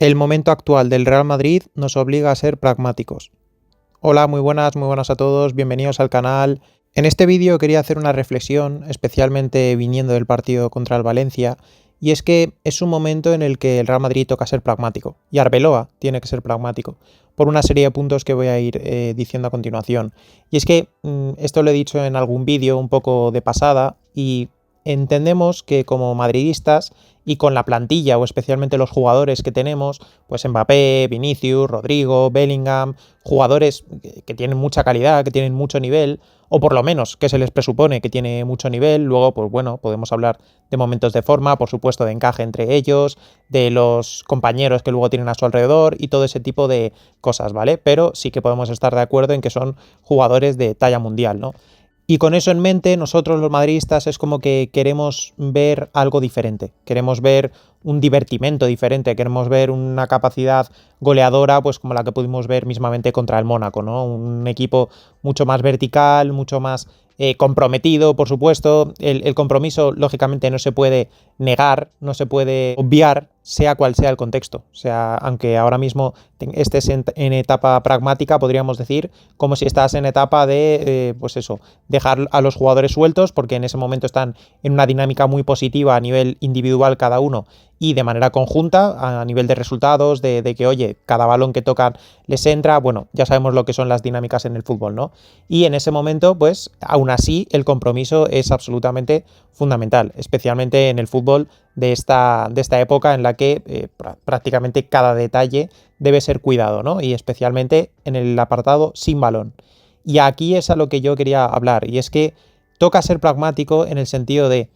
El momento actual del Real Madrid nos obliga a ser pragmáticos. Hola, muy buenas a todos, bienvenidos al canal. En este vídeo quería hacer una reflexión, especialmente viniendo del partido contra el Valencia, y es que es un momento en el que el Real Madrid toca ser pragmático, y Arbeloa tiene que ser pragmático, por una serie de puntos que voy a ir diciendo a continuación. Y es que esto lo he dicho en algún vídeo un poco de pasada, y entendemos que como madridistas y con la plantilla o especialmente los jugadores que tenemos, pues Mbappé, Vinicius, Rodrigo, Bellingham, jugadores que tienen mucha calidad, que tienen mucho nivel, o por lo menos que se les presupone que tiene mucho nivel. Luego, pues bueno, podemos hablar de momentos de forma, por supuesto, de encaje entre ellos, de los compañeros que luego tienen a su alrededor y todo ese tipo de cosas, ¿vale? Pero sí que podemos estar de acuerdo en que son jugadores de talla mundial, ¿no? Y con eso en mente, nosotros los madridistas es como que queremos ver algo diferente, queremos ver un divertimento diferente, queremos ver una capacidad goleadora, pues como la que pudimos ver mismamente contra el Mónaco, ¿no? Un equipo mucho más vertical, mucho más comprometido, por supuesto. El compromiso, lógicamente, no se puede negar, no se puede obviar, sea cual sea el contexto. O sea, aunque ahora mismo estés en etapa pragmática, podríamos decir, como si estás en etapa de, pues eso, dejar a los jugadores sueltos, porque en ese momento están en una dinámica muy positiva a nivel individual cada uno y de manera conjunta, a nivel de resultados, de que, oye, cada balón que tocan les entra. Bueno, ya sabemos lo que son las dinámicas en el fútbol, ¿no? Y en ese momento, pues, aún así, el compromiso es absolutamente fundamental, especialmente en el fútbol de esta época en la que prácticamente cada detalle debe ser cuidado, ¿no? Y especialmente en el apartado sin balón. Y aquí es a lo que yo quería hablar, y es que toca ser pragmático en el sentido de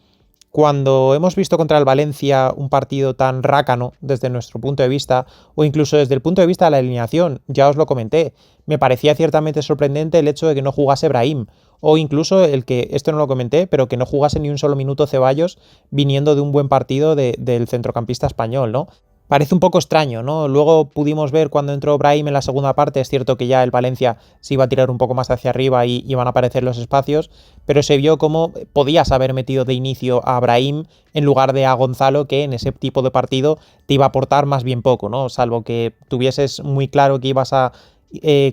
cuando hemos visto contra el Valencia un partido tan rácano desde nuestro punto de vista, o incluso desde el punto de vista de la alineación, ya os lo comenté, me parecía ciertamente sorprendente el hecho de que no jugase Brahim, o incluso el que, esto no lo comenté, pero que no jugase ni un solo minuto Ceballos viniendo de un buen partido del centrocampista español, ¿no? Parece un poco extraño, ¿no? Luego pudimos ver cuando entró Brahim en la segunda parte, es cierto que ya el Valencia se iba a tirar un poco más hacia arriba y iban a aparecer los espacios, pero se vio cómo podías haber metido de inicio a Brahim en lugar de a Gonzalo, que en ese tipo de partido te iba a aportar más bien poco, ¿no? Salvo que tuvieses muy claro que ibas a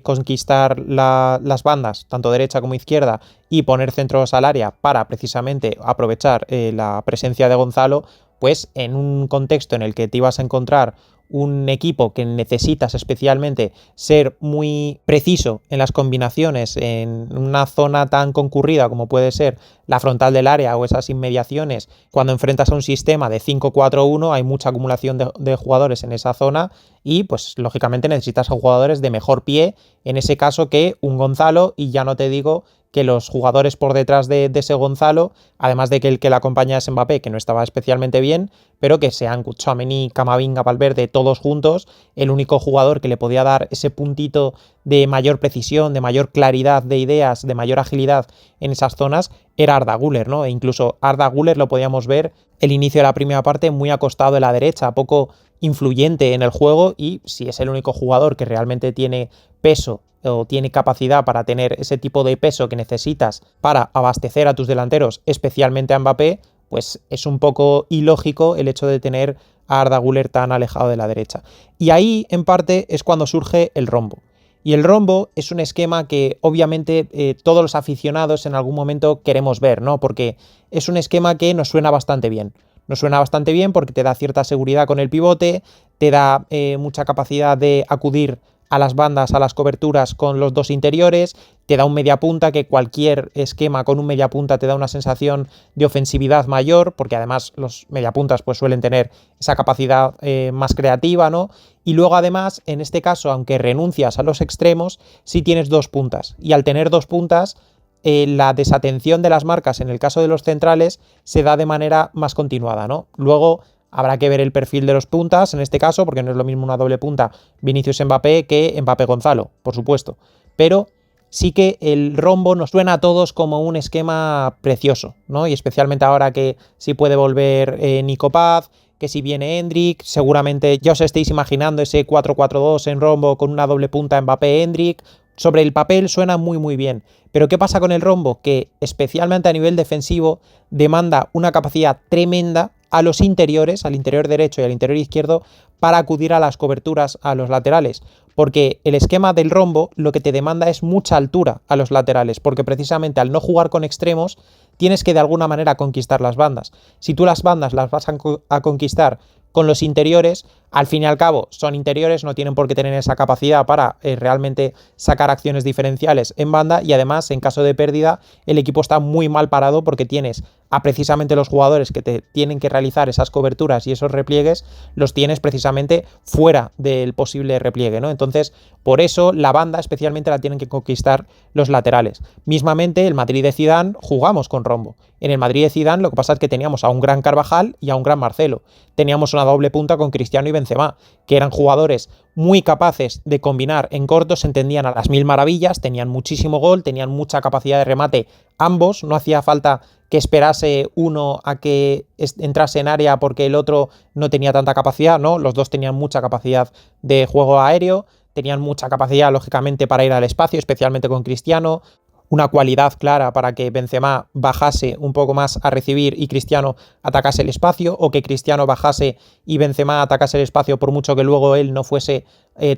conquistar las bandas, tanto derecha como izquierda, y poner centros al área para precisamente aprovechar la presencia de Gonzalo, pues en un contexto en el que te ibas a encontrar un equipo que necesitas especialmente ser muy preciso en las combinaciones en una zona tan concurrida como puede ser la frontal del área o esas inmediaciones, cuando enfrentas a un sistema de 5-4-1 hay mucha acumulación de jugadores en esa zona y pues lógicamente necesitas a jugadores de mejor pie, en ese caso que un Gonzalo, y ya no te digo que los jugadores por detrás de ese Gonzalo, además de que el que le acompaña es Mbappé, que no estaba especialmente bien, pero que sean Tchouaméni, Camavinga, Valverde, todos juntos, el único jugador que le podía dar ese puntito de mayor precisión, de mayor claridad de ideas, de mayor agilidad en esas zonas, era Arda Güler, ¿no? E incluso Arda Güler lo podíamos ver el inicio de la primera parte muy acostado de la derecha, poco influyente en el juego, y si es el único jugador que realmente tiene peso o tiene capacidad para tener ese tipo de peso que necesitas para abastecer a tus delanteros, especialmente a Mbappé, pues es un poco ilógico el hecho de tener a Arda Güler tan alejado de la derecha. Y ahí, en parte, es cuando surge el rombo. Y el rombo es un esquema que obviamente todos los aficionados en algún momento queremos ver, ¿no? Porque es un esquema que nos suena bastante bien. Nos suena bastante bien porque te da cierta seguridad con el pivote, te da mucha capacidad de acudir a las bandas, a las coberturas con los dos interiores, te da un mediapunta, que cualquier esquema con un mediapunta te da una sensación de ofensividad mayor, porque además los mediapuntas pues suelen tener esa capacidad más creativa, ¿no? Y luego además, en este caso, aunque renuncias a los extremos, sí tienes dos puntas, y al tener dos puntas, la desatención de las marcas en el caso de los centrales se da de manera más continuada, ¿no? Luego habrá que ver el perfil de los puntas en este caso, porque no es lo mismo una doble punta Vinicius-Mbappé que Mbappé-Gonzalo, por supuesto. Pero sí que el rombo nos suena a todos como un esquema precioso, ¿no? Y especialmente ahora que sí puede volver Nico Paz, que si viene Endrick, seguramente ya os estéis imaginando ese 4-4-2 en rombo con una doble punta Mbappé-Endrick. Sobre el papel suena muy muy bien, pero ¿qué pasa con el rombo? Que especialmente a nivel defensivo demanda una capacidad tremenda a los interiores, al interior derecho y al interior izquierdo, para acudir a las coberturas a los laterales, porque el esquema del rombo lo que te demanda es mucha altura a los laterales, porque precisamente al no jugar con extremos tienes que de alguna manera conquistar las bandas. Si tú las bandas las vas a conquistar con los interiores, al fin y al cabo son interiores, no tienen por qué tener esa capacidad para realmente sacar acciones diferenciales en banda, y además en caso de pérdida el equipo está muy mal parado porque tienes a precisamente los jugadores que te tienen que realizar esas coberturas y esos repliegues, los tienes precisamente fuera del posible repliegue, ¿no? Entonces, por eso la banda especialmente la tienen que conquistar los laterales. Mismamente, el Madrid de Zidane jugamos con rombo. En el Madrid de Zidane lo que pasa es que teníamos a un gran Carvajal y a un gran Marcelo. Teníamos una doble punta con Cristiano y Benzema, que eran jugadores muy capaces de combinar en corto, se entendían a las mil maravillas, tenían muchísimo gol, tenían mucha capacidad de remate ambos, no hacía falta que esperase uno a que entrase en área porque el otro no tenía tanta capacidad, no, los dos tenían mucha capacidad de juego aéreo, tenían mucha capacidad lógicamente para ir al espacio, especialmente con Cristiano, una cualidad clara para que Benzema bajase un poco más a recibir y Cristiano atacase el espacio, o que Cristiano bajase y Benzema atacase el espacio, por mucho que luego él no fuese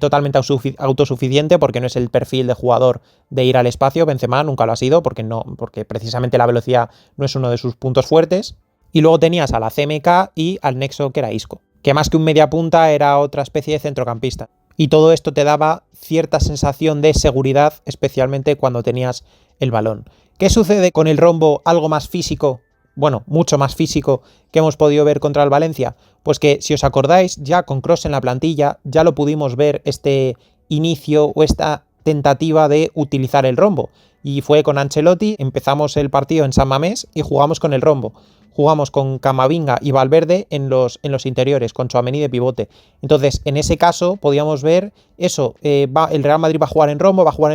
totalmente autosuficiente, porque no es el perfil de jugador de ir al espacio. Benzema nunca lo ha sido porque precisamente la velocidad no es uno de sus puntos fuertes. Y luego tenías a la CMK y al nexo que era Isco, que más que un media punta era otra especie de centrocampista. Y todo esto te daba cierta sensación de seguridad, especialmente cuando tenías el balón. ¿Qué sucede con el rombo algo más físico? Bueno, mucho más físico que hemos podido ver contra el Valencia. Pues que, si os acordáis, ya con Kroos en la plantilla, ya lo pudimos ver este inicio o esta tentativa de utilizar el rombo. Y fue con Ancelotti, empezamos el partido en San Mamés y jugamos con el rombo. Jugamos con Camavinga y Valverde en los interiores, con Tchouaméni de pivote. Entonces, en ese caso, podíamos ver eso, el Real Madrid va a jugar en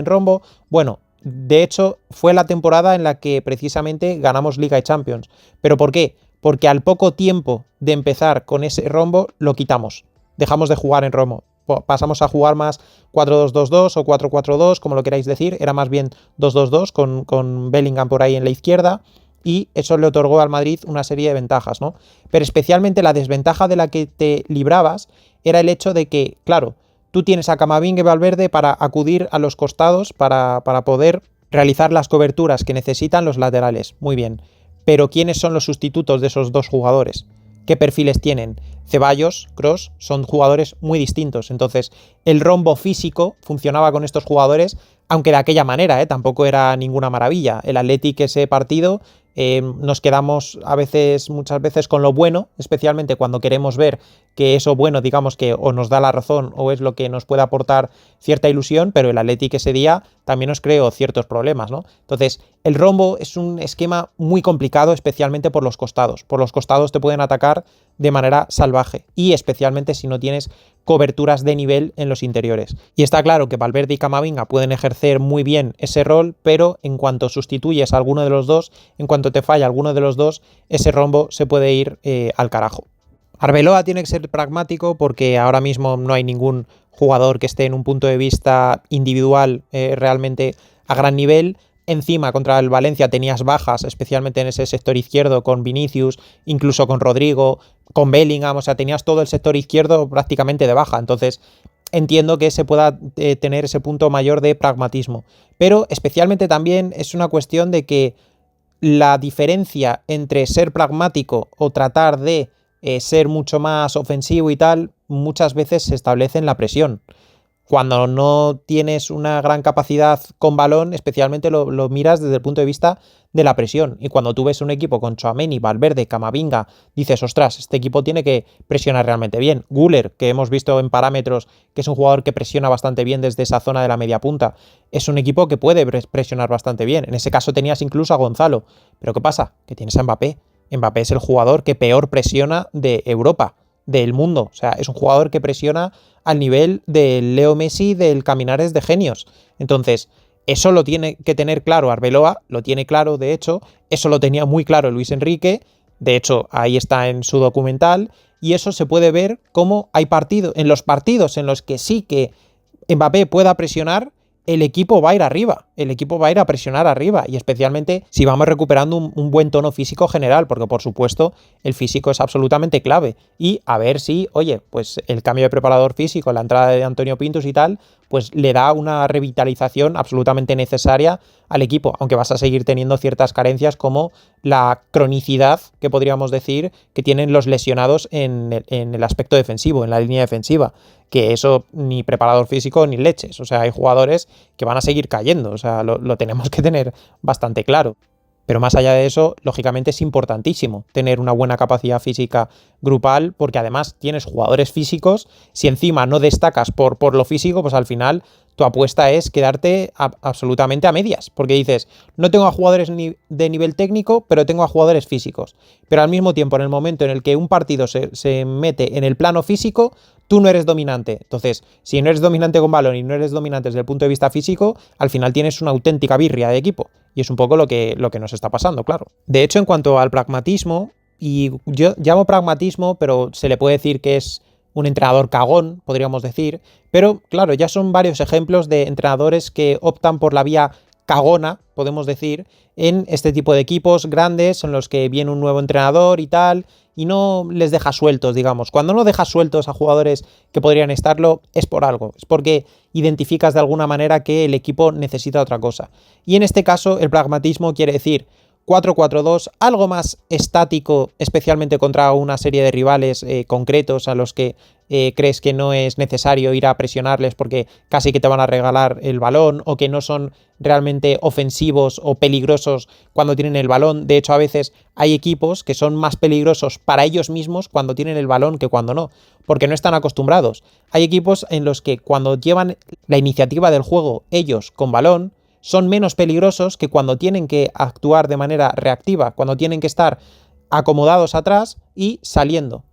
rombo. Bueno, de hecho, fue la temporada en la que precisamente ganamos Liga y Champions. ¿Pero por qué? Porque al poco tiempo de empezar con ese rombo, lo quitamos. Dejamos de jugar en rombo. Pasamos a jugar más 4-2-2-2 o 4-4-2, como lo queráis decir. Era más bien 2-2-2 con Bellingham por ahí en la izquierda. Y eso le otorgó al Madrid una serie de ventajas, ¿no? Pero especialmente la desventaja de la que te librabas era el hecho de que, claro, tú tienes a Camavinga y Valverde para acudir a los costados para poder realizar las coberturas que necesitan los laterales. Muy bien. Pero ¿quiénes son los sustitutos de esos dos jugadores? ¿Qué perfiles tienen? Ceballos, Kroos, son jugadores muy distintos. Entonces, el rombo físico funcionaba con estos jugadores, aunque de aquella manera, tampoco era ninguna maravilla. El Athletic, ese partido, nos quedamos muchas veces con lo bueno, especialmente cuando queremos ver que eso bueno, digamos que o nos da la razón o es lo que nos puede aportar cierta ilusión, pero el Athletic ese día también nos creó ciertos problemas, ¿no? Entonces, el rombo es un esquema muy complicado, especialmente por los costados. Por los costados te pueden atacar de manera salvaje, y especialmente si no tienes coberturas de nivel en los interiores. Y está claro que Valverde y Camavinga pueden ejercer muy bien ese rol, pero en cuanto sustituyes a alguno de los dos, en cuanto te falla alguno de los dos, ese rombo se puede ir al carajo. Arbeloa tiene que ser pragmático porque ahora mismo no hay ningún jugador que esté en un punto de vista individual realmente a gran nivel. Encima, contra el Valencia tenías bajas, especialmente en ese sector izquierdo, con Vinicius, incluso con Rodrigo, con Bellingham, o sea, tenías todo el sector izquierdo prácticamente de baja. Entonces, entiendo que se pueda tener ese punto mayor de pragmatismo. Pero especialmente también es una cuestión de que la diferencia entre ser pragmático o tratar de ser mucho más ofensivo y tal, muchas veces se establece en la presión. Cuando no tienes una gran capacidad con balón, especialmente lo miras desde el punto de vista de la presión. Y cuando tú ves un equipo con Tchouaméni, Valverde, Camavinga, dices, ostras, este equipo tiene que presionar realmente bien. Güler, que hemos visto en parámetros que es un jugador que presiona bastante bien desde esa zona de la media punta, es un equipo que puede presionar bastante bien. En ese caso tenías incluso a Gonzalo. Pero ¿qué pasa? Que tienes a Mbappé. Mbappé es el jugador que peor presiona de Europa, del mundo. O sea, es un jugador que presiona al nivel del Leo Messi, del Caminares de genios. Entonces, eso lo tiene que tener claro Arbeloa, lo tiene claro, de hecho, eso lo tenía muy claro Luis Enrique, de hecho, ahí está en su documental, y eso se puede ver como hay en los partidos en los que sí que Mbappé pueda presionar, el equipo va a ir arriba, el equipo va a ir a presionar arriba, y especialmente si vamos recuperando un buen tono físico general, porque por supuesto el físico es absolutamente clave, y a ver si, oye, pues el cambio de preparador físico, la entrada de Antonio Pintus y tal, pues le da una revitalización absolutamente necesaria al equipo, aunque vas a seguir teniendo ciertas carencias como la cronicidad, que podríamos decir, que tienen los lesionados en el aspecto defensivo, en la línea defensiva, que eso ni preparador físico ni leches. O sea, hay jugadores que van a seguir cayendo, o sea, lo tenemos que tener bastante claro. Pero más allá de eso, lógicamente es importantísimo tener una buena capacidad física grupal, porque además tienes jugadores físicos. Si encima no destacas por lo físico, pues al final tu apuesta es quedarte absolutamente a medias, porque dices, no tengo a jugadores de nivel técnico, pero tengo a jugadores físicos. Pero al mismo tiempo, en el momento en el que un partido se mete en el plano físico, tú no eres dominante. Entonces, si no eres dominante con balón y no eres dominante desde el punto de vista físico, al final tienes una auténtica birria de equipo. Y es un poco lo que nos está pasando, claro. De hecho, en cuanto al pragmatismo, y yo llamo pragmatismo, pero se le puede decir que es un entrenador cagón, podríamos decir, pero claro, ya son varios ejemplos de entrenadores que optan por la vía cagona, podemos decir, en este tipo de equipos grandes en los que viene un nuevo entrenador y tal, y no les deja sueltos, digamos. Cuando no dejas sueltos a jugadores que podrían estarlo, es por algo, es porque identificas de alguna manera que el equipo necesita otra cosa. Y en este caso, el pragmatismo quiere decir 4-4-2, algo más estático, especialmente contra una serie de rivales concretos a los que crees que no es necesario ir a presionarles porque casi que te van a regalar el balón, o que no son realmente ofensivos o peligrosos cuando tienen el balón. De hecho, a veces hay equipos que son más peligrosos para ellos mismos cuando tienen el balón que cuando no, porque no están acostumbrados. Hay equipos en los que cuando llevan la iniciativa del juego ellos con balón, son menos peligrosos que cuando tienen que actuar de manera reactiva, cuando tienen que estar acomodados atrás y saliendo.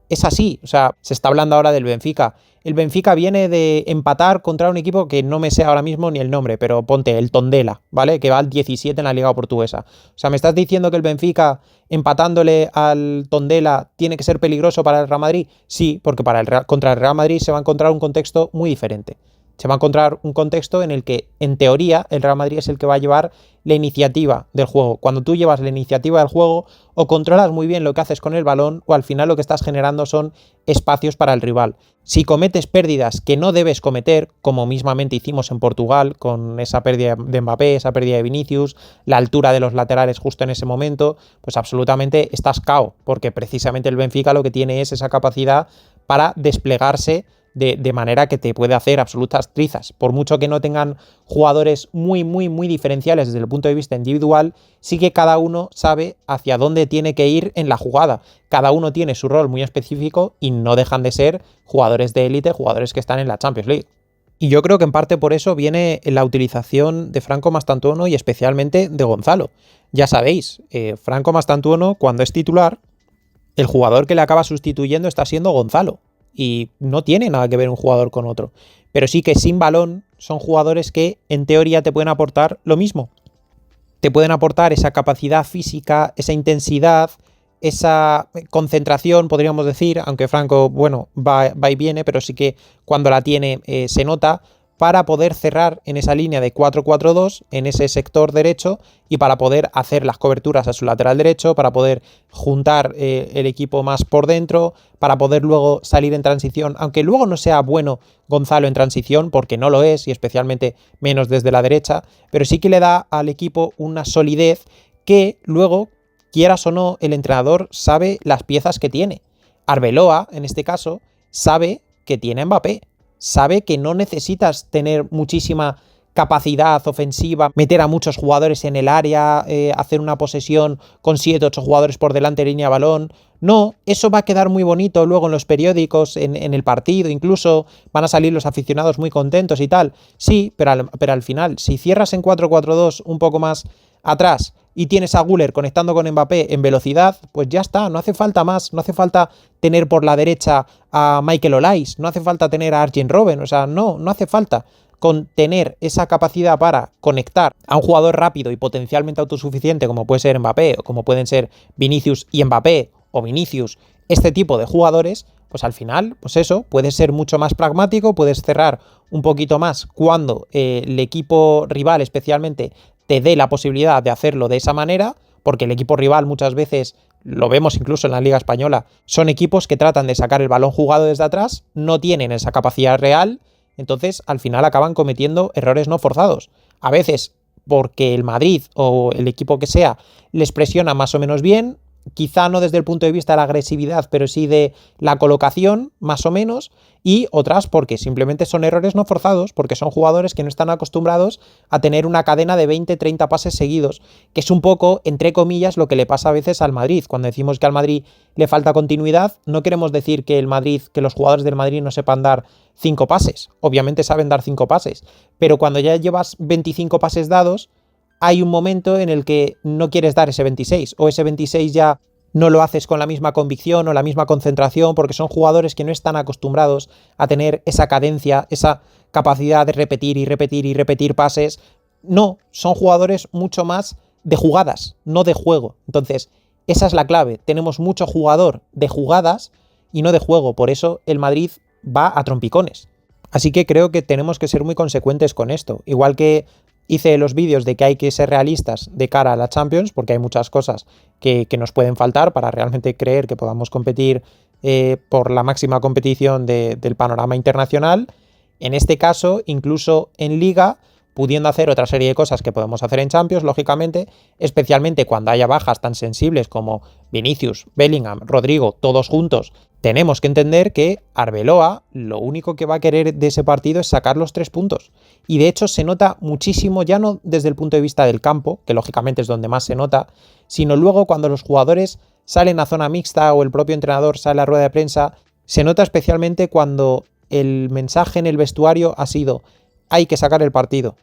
Es así, o sea, se está hablando ahora del Benfica. El Benfica viene de empatar contra un equipo que no me sé ahora mismo ni el nombre, pero ponte el Tondela, ¿vale? Que va al 17 en la Liga Portuguesa. O sea, ¿me estás diciendo que el Benfica, empatándole al Tondela, tiene que ser peligroso para el Real Madrid? Sí, porque contra el Real Madrid se va a encontrar un contexto muy diferente. Se va a encontrar un contexto en el que, en teoría, el Real Madrid es el que va a llevar la iniciativa del juego. Cuando tú llevas la iniciativa del juego, o controlas muy bien lo que haces con el balón, o al final lo que estás generando son espacios para el rival. Si cometes pérdidas que no debes cometer, como mismamente hicimos en Portugal, con esa pérdida de Mbappé, esa pérdida de Vinicius, la altura de los laterales justo en ese momento, pues absolutamente estás cao, porque precisamente el Benfica lo que tiene es esa capacidad para desplegarse de manera que te puede hacer absolutas trizas. Por mucho que no tengan jugadores muy, muy, muy diferenciales desde el punto de vista individual, sí que cada uno sabe hacia dónde tiene que ir en la jugada. Cada uno tiene su rol muy específico y no dejan de ser jugadores de élite, jugadores que están en la Champions League. Y yo creo que en parte por eso viene la utilización de Franco Mastantuono y especialmente de Gonzalo. Ya sabéis, Franco Mastantuono, cuando es titular, el jugador que le acaba sustituyendo está siendo Gonzalo. Y no tiene nada que ver un jugador con otro. Pero sí que sin balón son jugadores que en teoría te pueden aportar lo mismo. Te pueden aportar esa capacidad física, esa intensidad, esa concentración, podríamos decir, aunque Franco, bueno, va y viene, pero sí que cuando la tiene se nota, para poder cerrar en esa línea de 4-4-2, en ese sector derecho, y para poder hacer las coberturas a su lateral derecho, para poder juntar el equipo más por dentro, para poder luego salir en transición, aunque luego no sea bueno Gonzalo en transición, porque no lo es, y especialmente menos desde la derecha, pero sí que le da al equipo una solidez que luego, quieras o no, el entrenador sabe las piezas que tiene. Arbeloa, en este caso, sabe que tiene Mbappé. Sabe que no necesitas tener muchísima capacidad ofensiva, meter a muchos jugadores en el área, hacer una posesión con 7-8 jugadores por delante de línea de balón. No, eso va a quedar muy bonito luego en los periódicos, en el partido, incluso van a salir los aficionados muy contentos y tal. Sí, pero al final, si cierras en 4-4-2 un poco más atrás y tienes a Güler conectando con Mbappé en velocidad, pues ya está, no hace falta más, no hace falta tener por la derecha a Michael Olais, no hace falta tener a Arjen Robben, o sea, no hace falta. Con tener esa capacidad para conectar a un jugador rápido y potencialmente autosuficiente como puede ser Mbappé, o como pueden ser Vinicius y Mbappé, o Vinicius, este tipo de jugadores, pues al final, pues eso, puedes ser mucho más pragmático, puedes cerrar un poquito más cuando el equipo rival especialmente te dé la posibilidad de hacerlo de esa manera, porque el equipo rival muchas veces, lo vemos incluso en la Liga Española, son equipos que tratan de sacar el balón jugado desde atrás, no tienen esa capacidad real, entonces al final acaban cometiendo errores no forzados. A veces porque el Madrid o el equipo que sea les presiona más o menos bien, quizá no desde el punto de vista de la agresividad, pero sí de la colocación, más o menos, y otras porque simplemente son errores no forzados, porque son jugadores que no están acostumbrados a tener una cadena de 20-30 pases seguidos, que es un poco, entre comillas, lo que le pasa a veces al Madrid. Cuando decimos que al Madrid le falta continuidad, no queremos decir que los jugadores del Madrid no sepan dar 5 pases. Obviamente saben dar 5 pases, pero cuando ya llevas 25 pases dados, hay un momento en el que no quieres dar ese 26 o ese 26 ya no lo haces con la misma convicción o la misma concentración porque son jugadores que no están acostumbrados a tener esa cadencia, esa capacidad de repetir y repetir y repetir pases. No, son jugadores mucho más de jugadas, no de juego. Entonces, esa es la clave. Tenemos mucho jugador de jugadas y no de juego. Por eso el Madrid va a trompicones. Así que creo que tenemos que ser muy consecuentes con esto. Igual que hice los vídeos de que hay que ser realistas de cara a la Champions, porque hay muchas cosas que nos pueden faltar para realmente creer que podamos competir por la máxima competición del panorama internacional. En este caso, incluso en Liga, pudiendo hacer otra serie de cosas que podemos hacer en Champions, lógicamente, especialmente cuando haya bajas tan sensibles como Vinicius, Bellingham, Rodrigo, todos juntos, tenemos que entender que Arbeloa lo único que va a querer de ese partido es sacar los 3 puntos. Y de hecho se nota muchísimo, ya no desde el punto de vista del campo, que lógicamente es donde más se nota, sino luego cuando los jugadores salen a zona mixta o el propio entrenador sale a rueda de prensa, se nota especialmente cuando el mensaje en el vestuario ha sido: hay que sacar el partido,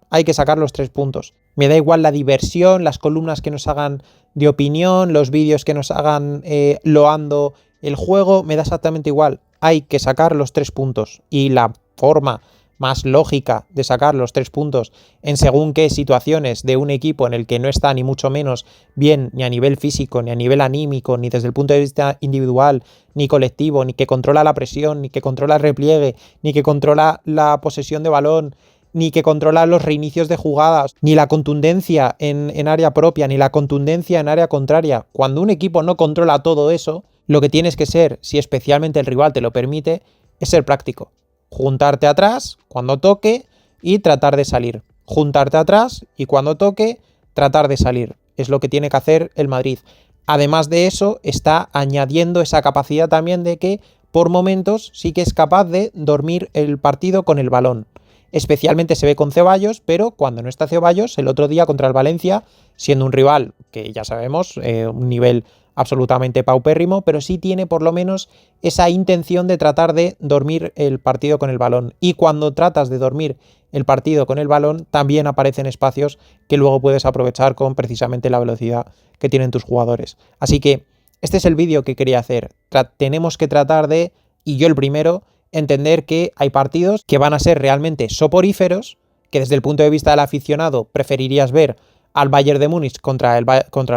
hay que sacar los 3 puntos. Me da igual la diversión, las columnas que nos hagan de opinión, los vídeos que nos hagan loando el juego, me da exactamente igual. Hay que sacar los 3 puntos. Y la forma más lógica de sacar los 3 puntos en según qué situaciones de un equipo en el que no está ni mucho menos bien ni a nivel físico, ni a nivel anímico, ni desde el punto de vista individual, ni colectivo, ni que controla la presión, ni que controla el repliegue, ni que controla la posesión de balón, ni que controla los reinicios de jugadas, ni la contundencia en área propia, ni la contundencia en área contraria. Cuando un equipo no controla todo eso, lo que tienes que ser, si especialmente el rival te lo permite, es ser práctico. Juntarte atrás cuando toque y tratar de salir. Juntarte atrás y cuando toque, tratar de salir. Es lo que tiene que hacer el Madrid. Además de eso, está añadiendo esa capacidad también de que por momentos sí que es capaz de dormir el partido con el balón. Especialmente se ve con Ceballos, pero cuando no está Ceballos, el otro día contra el Valencia, siendo un rival que ya sabemos, un nivel absolutamente paupérrimo, pero sí tiene por lo menos esa intención de tratar de dormir el partido con el balón. Y cuando tratas de dormir el partido con el balón, también aparecen espacios que luego puedes aprovechar con precisamente la velocidad que tienen tus jugadores. Así que este es el vídeo que quería hacer. Tenemos que tratar de, y yo el primero, entender que hay partidos que van a ser realmente soporíferos, que desde el punto de vista del aficionado preferirías ver al Bayern de Múnich contra el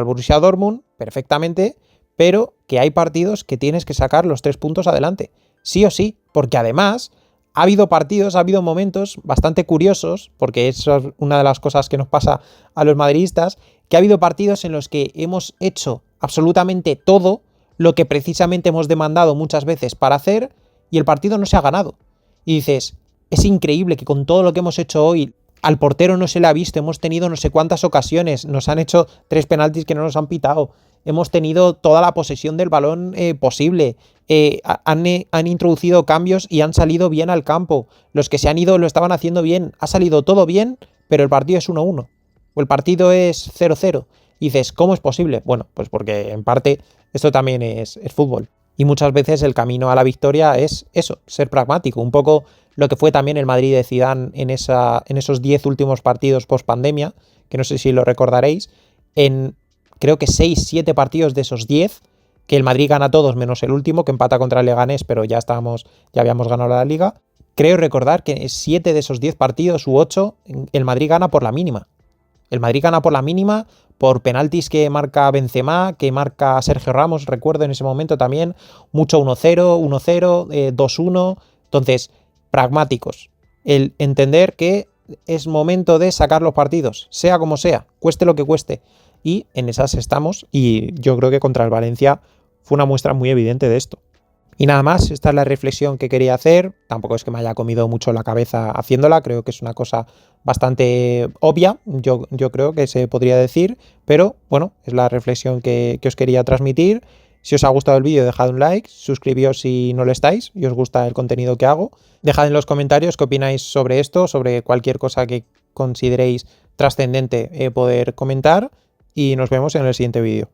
Borussia Dortmund, perfectamente, pero que hay partidos que tienes que sacar los 3 puntos adelante, sí o sí, porque además ha habido partidos, ha habido momentos bastante curiosos, porque eso es una de las cosas que nos pasa a los madridistas, que ha habido partidos en los que hemos hecho absolutamente todo lo que precisamente hemos demandado muchas veces para hacer, y el partido no se ha ganado. Y dices, es increíble que con todo lo que hemos hecho hoy, al portero no se le ha visto, hemos tenido no sé cuántas ocasiones, nos han hecho 3 penaltis que no nos han pitado, hemos tenido toda la posesión del balón posible, han introducido cambios y han salido bien al campo, los que se han ido lo estaban haciendo bien, ha salido todo bien, pero el partido es 1-1, o el partido es 0-0, y dices, ¿cómo es posible? Bueno, pues porque en parte esto también es fútbol. Y muchas veces el camino a la victoria es eso, ser pragmático. Un poco lo que fue también el Madrid de Zidane en esos 10 últimos partidos post pandemia, que no sé si lo recordaréis, en creo que 6-7 partidos de esos 10, que el Madrid gana todos menos el último, que empata contra el Leganés, pero ya habíamos ganado la Liga. Creo recordar que 7 de esos 10 partidos u 8, el Madrid gana por la mínima. El Madrid gana por la mínima, por penaltis que marca Benzema, que marca Sergio Ramos, recuerdo en ese momento también, mucho 1-0, 1-0, 2-1. Entonces, pragmáticos. El entender que es momento de sacar los partidos, sea como sea, cueste lo que cueste. Y en esas estamos, y yo creo que contra el Valencia fue una muestra muy evidente de esto. Y nada más, esta es la reflexión que quería hacer. Tampoco es que me haya comido mucho la cabeza haciéndola, creo que es una cosa bastante obvia, yo creo que se podría decir, pero bueno, es la reflexión que os quería transmitir. Si os ha gustado el vídeo, dejad un like, suscribíos si no lo estáis y os gusta el contenido que hago. Dejad en los comentarios qué opináis sobre esto, sobre cualquier cosa que consideréis trascendente poder comentar, y nos vemos en el siguiente vídeo.